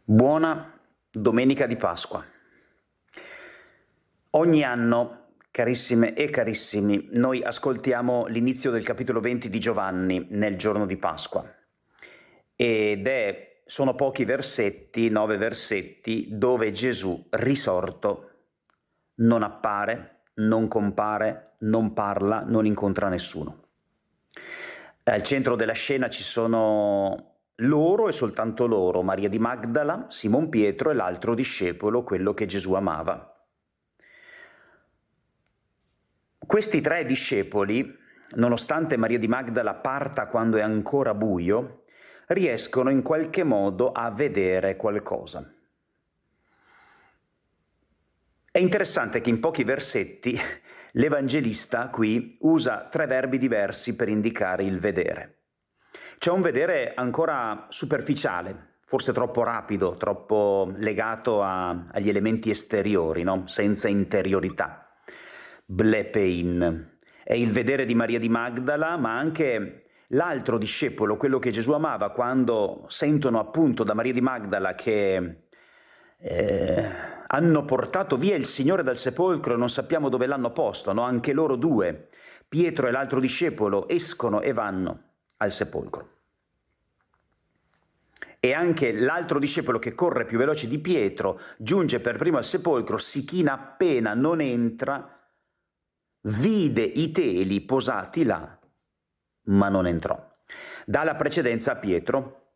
Buona domenica di Pasqua. Ogni anno, carissime e carissimi, noi ascoltiamo l'inizio del capitolo 20 di Giovanni nel giorno di Pasqua sono pochi versetti, 9 versetti, dove Gesù risorto non appare, non compare, non parla, non incontra nessuno. Al centro della scena ci sono loro e soltanto loro, Maria di Magdala, Simon Pietro e l'altro discepolo, quello che Gesù amava. Questi tre discepoli, nonostante Maria di Magdala parta quando è ancora buio, riescono in qualche modo a vedere qualcosa. È interessante che in pochi versetti l'Evangelista qui usa tre verbi diversi per indicare il vedere. C'è un vedere ancora superficiale, forse troppo rapido, troppo legato agli elementi esteriori, no? Senza interiorità. Blepein. È il vedere di Maria di Magdala, ma anche l'altro discepolo, quello che Gesù amava, quando sentono appunto da Maria di Magdala che hanno portato via il Signore dal sepolcro e non sappiamo dove l'hanno posto, no? Anche loro due, Pietro e l'altro discepolo, escono e vanno al sepolcro. E anche l'altro discepolo, che corre più veloce di Pietro, giunge per primo al sepolcro, si china appena non entra, vide i teli posati là, ma non entrò. Dà la precedenza a Pietro,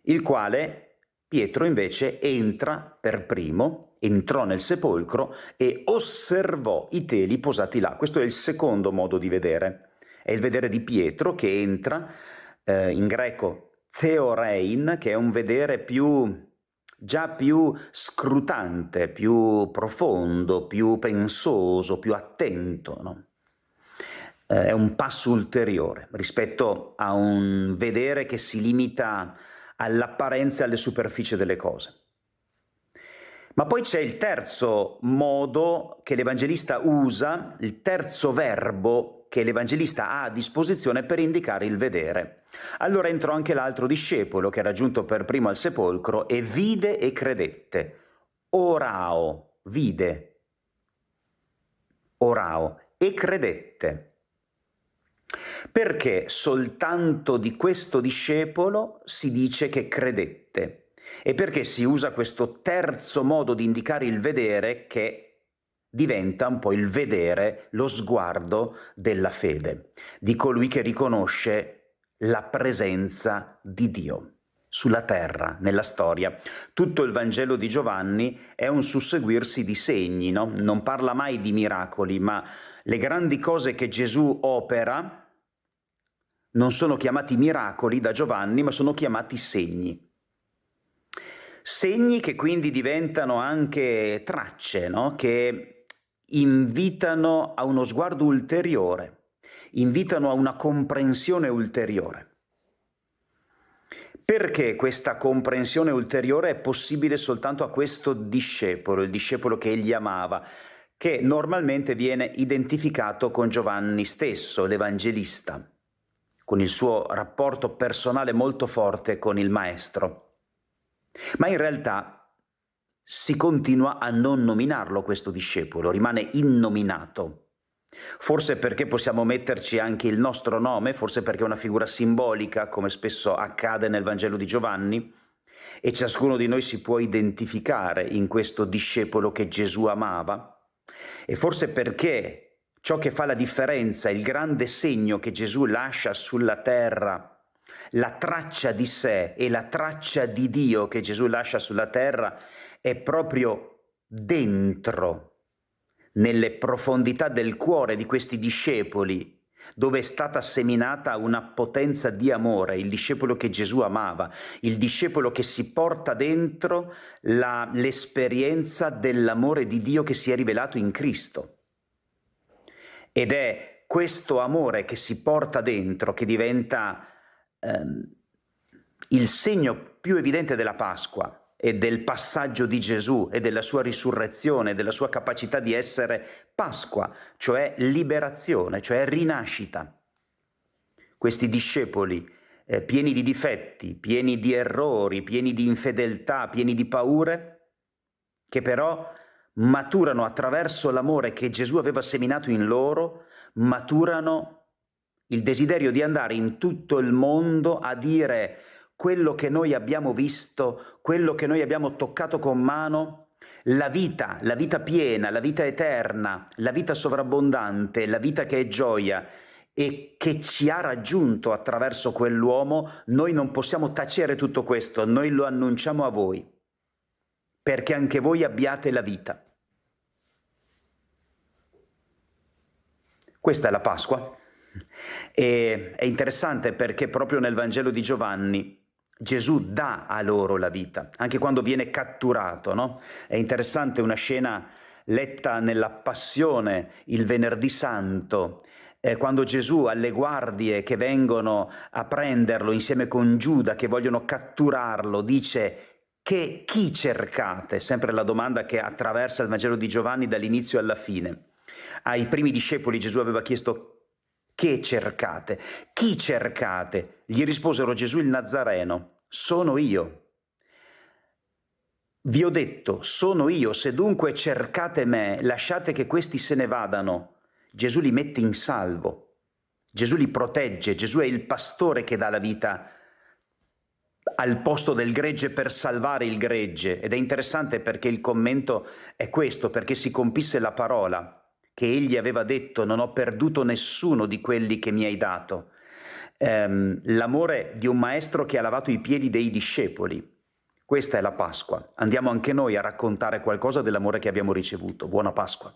il quale Pietro invece entra per primo, entrò nel sepolcro e osservò i teli posati là. Questo è il secondo modo di vedere. È il vedere di Pietro che entra, in greco theorein, che è un vedere già più scrutante, più profondo, più pensoso, più attento, no? È un passo ulteriore rispetto a un vedere che si limita all'apparenza e alle superfici delle cose. Ma poi c'è il terzo modo che l'Evangelista usa, il terzo verbo che l'Evangelista ha a disposizione per indicare il vedere. Allora entrò anche l'altro discepolo, che era giunto per primo al sepolcro, e vide e credette. Orao, vide. Orao, e credette. Perché soltanto di questo discepolo si dice che credette? E perché si usa questo terzo modo di indicare il vedere, che diventa un po' il vedere, lo sguardo della fede, di colui che riconosce la presenza di Dio sulla terra, nella storia. Tutto il Vangelo di Giovanni è un susseguirsi di segni, no? Non parla mai di miracoli, ma le grandi cose che Gesù opera non sono chiamati miracoli da Giovanni, ma sono chiamati segni. Segni che quindi diventano anche tracce, no? Che invitano a uno sguardo ulteriore, invitano a una comprensione ulteriore. Perché questa comprensione ulteriore è possibile soltanto a questo discepolo, il discepolo che egli amava, che normalmente viene identificato con Giovanni stesso, l'Evangelista, con il suo rapporto personale molto forte con il Maestro. Ma in realtà si continua a non nominarlo questo discepolo, rimane innominato. Forse perché possiamo metterci anche il nostro nome, forse perché è una figura simbolica, come spesso accade nel Vangelo di Giovanni, e ciascuno di noi si può identificare in questo discepolo che Gesù amava, e forse perché ciò che fa la differenza, il grande segno che Gesù lascia sulla terra, la traccia di sé e la traccia di Dio che Gesù lascia sulla terra, è proprio dentro, nelle profondità del cuore di questi discepoli, dove è stata seminata una potenza di amore, il discepolo che Gesù amava, il discepolo che si porta dentro l'esperienza dell'amore di Dio che si è rivelato in Cristo. Ed è questo amore che si porta dentro che diventa il segno più evidente della Pasqua e del passaggio di Gesù e della sua risurrezione, della sua capacità di essere Pasqua, cioè liberazione, cioè rinascita. Questi discepoli pieni di difetti, pieni di errori, pieni di infedeltà, pieni di paure, che però maturano attraverso l'amore che Gesù aveva seminato in loro, maturano il desiderio di andare in tutto il mondo a dire quello che noi abbiamo visto, quello che noi abbiamo toccato con mano, la vita piena, la vita eterna, la vita sovrabbondante, la vita che è gioia e che ci ha raggiunto attraverso quell'uomo. Noi non possiamo tacere tutto questo, noi lo annunciamo a voi, perché anche voi abbiate la vita. Questa è la Pasqua. E è interessante perché proprio nel Vangelo di Giovanni Gesù dà a loro la vita, anche quando viene catturato, no? È interessante una scena letta nella Passione il Venerdì Santo, quando Gesù alle guardie che vengono a prenderlo insieme con Giuda, che vogliono catturarlo, dice che chi cercate? Sempre la domanda che attraversa il Vangelo di Giovanni dall'inizio alla fine. Ai primi discepoli Gesù aveva chiesto: che cercate? Chi cercate? Gli risposero: Gesù il Nazareno, sono io. Vi ho detto, sono io, se dunque cercate me, lasciate che questi se ne vadano. Gesù li mette in salvo, Gesù li protegge, Gesù è il pastore che dà la vita al posto del gregge per salvare il gregge. Ed è interessante perché il commento è questo, perché si compisse la parola che egli aveva detto: non ho perduto nessuno di quelli che mi hai dato. L'amore di un maestro che ha lavato i piedi dei discepoli. Questa è la Pasqua. Andiamo anche noi a raccontare qualcosa dell'amore che abbiamo ricevuto. Buona Pasqua.